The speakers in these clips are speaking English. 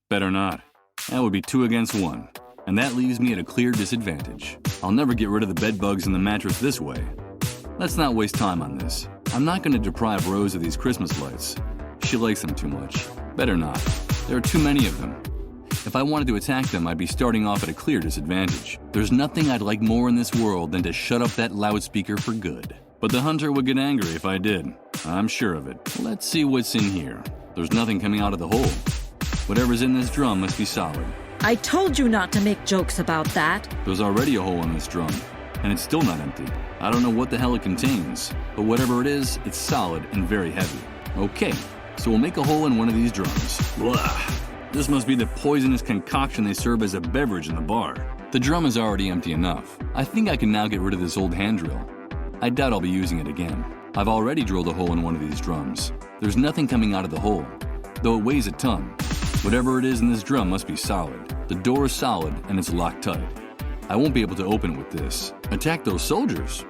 Better not. That would be 2 against 1. And that leaves me at a clear disadvantage. I'll never get rid of the bed bugs in the mattress this way. Let's not waste time on this. I'm not going to deprive Rose of these Christmas lights. She likes them too much. Better not. There are too many of them. If I wanted to attack them, I'd be starting off at a clear disadvantage. There's nothing I'd like more in this world than to shut up that loudspeaker for good. But the hunter would get angry if I did. I'm sure of it. Let's see what's in here. There's nothing coming out of the hole. Whatever's in this drum must be solid. I told you not to make jokes about that. There's already a hole in this drum, and it's still not empty. I don't know what the hell it contains, but whatever it is, it's solid and very heavy. Okay, so we'll make a hole in one of these drums. Blah. This must be the poisonous concoction they serve as a beverage in the bar. The drum is already empty enough. I think I can now get rid of this old hand drill. I doubt I'll be using it again. I've already drilled a hole in one of these drums. There's nothing coming out of the hole, though it weighs a ton. Whatever it is in this drum must be solid. The door is solid and it's locked tight. I won't be able to open it with this. Attack those soldiers?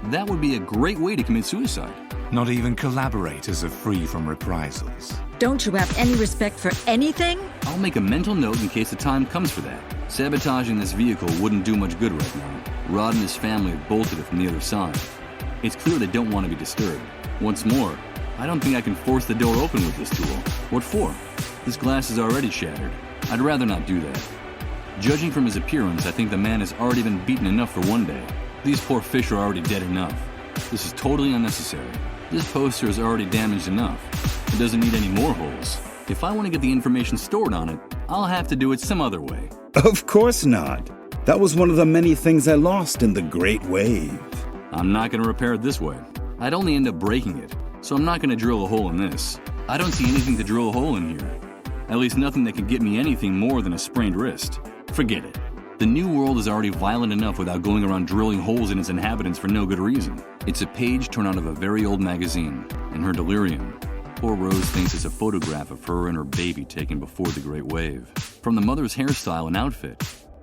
That would be a great way to commit suicide. Not even collaborators are free from reprisals. Don't you have any respect for anything? I'll make a mental note in case the time comes for that. Sabotaging this vehicle wouldn't do much good right now. Rod and his family have bolted it from the other side. It's clear they don't want to be disturbed. Once more, I don't think I can force the door open with this tool. What for? This glass is already shattered. I'd rather not do that. Judging from his appearance, I think the man has already been beaten enough for one day. These poor fish are already dead enough. This is totally unnecessary. This poster is already damaged enough. It doesn't need any more holes. If I want to get the information stored on it, I'll have to do it some other way. Of course not. That was one of the many things I lost in the Great Wave. I'm not going to repair it this way. I'd only end up breaking it, so I'm not going to drill a hole in this. I don't see anything to drill a hole in here. At least nothing that can get me anything more than a sprained wrist. Forget it. The New World is already violent enough without going around drilling holes in its inhabitants for no good reason. It's a page torn out of a very old magazine. In her delirium, poor Rose thinks it's a photograph of her and her baby taken before the Great Wave. From the mother's hairstyle and outfit,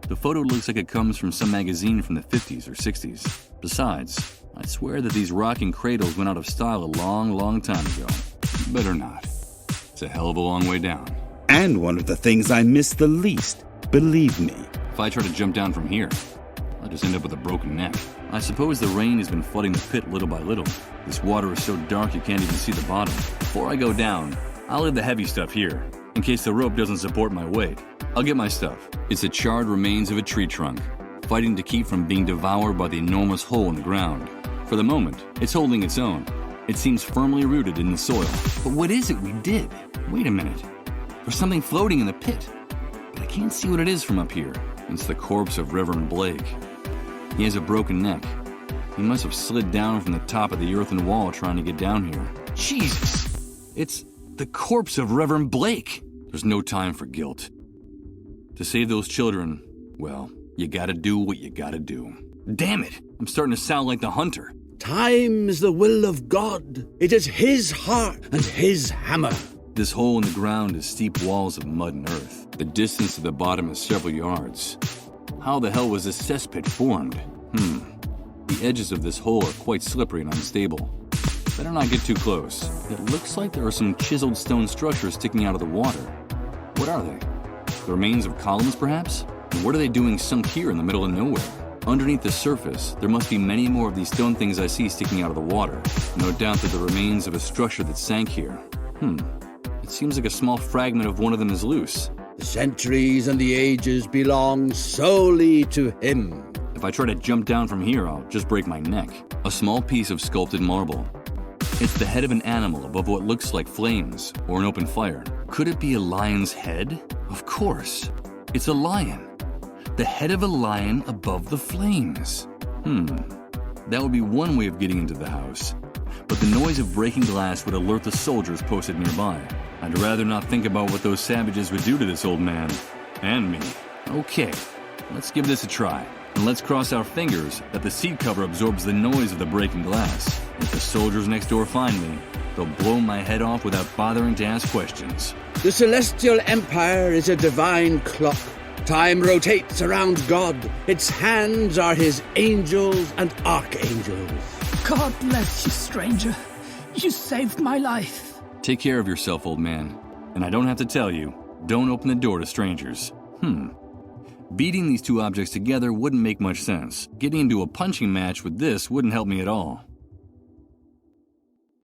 the photo looks like it comes from some magazine from the 50s or 60s. Besides, I swear that these rocking cradles went out of style a long, long time ago. Better not. It's a hell of a long way down. And one of the things I miss the least, believe me. If I try to jump down from here, I'll just end up with a broken neck. I suppose the rain has been flooding the pit little by little. This water is so dark you can't even see the bottom. Before I go down, I'll leave the heavy stuff here, in case the rope doesn't support my weight. I'll get my stuff. It's the charred remains of a tree trunk, fighting to keep from being devoured by the enormous hole in the ground. For the moment, it's holding its own. It seems firmly rooted in the soil. But what is it we did? Wait a minute. There's something floating in the pit, but I can't see what it is from up here. It's the corpse of Reverend Blake. He has a broken neck. He must have slid down from the top of the earthen wall trying to get down here. Jesus! It's the corpse of Reverend Blake! There's no time for guilt. To save those children, well, you gotta do what you gotta do. Damn it! I'm starting to sound like the hunter. Time is the will of God. It is his heart and his hammer. This hole in the ground is steep walls of mud and earth. The distance to the bottom is several yards. How the hell was this cesspit formed? The edges of this hole are quite slippery and unstable. Better not get too close. It looks like there are some chiseled stone structures sticking out of the water. What are they? The remains of columns, perhaps? And what are they doing sunk here in the middle of nowhere? Underneath the surface, there must be many more of these stone things I see sticking out of the water. No doubt they're the remains of a structure that sank here. It seems like a small fragment of one of them is loose. The centuries and the ages belong solely to him. If I try to jump down from here, I'll just break my neck. A small piece of sculpted marble. It's the head of an animal above what looks like flames or an open fire. Could it be a lion's head? Of course. It's a lion. The head of a lion above the flames. That would be one way of getting into the house. But the noise of breaking glass would alert the soldiers posted nearby. I'd rather not think about what those savages would do to this old man. And me. Okay, let's give this a try. And let's cross our fingers that the seat cover absorbs the noise of the breaking glass. If the soldiers next door find me, they'll blow my head off without bothering to ask questions. The celestial empire is a divine clock. Time rotates around God. Its hands are his angels and archangels. God bless you, stranger. You saved my life. Take care of yourself, old man, And I don't have to tell you, don't open the door to strangers. Beating these two objects together wouldn't make much sense. Getting into a punching match with this wouldn't help me at all.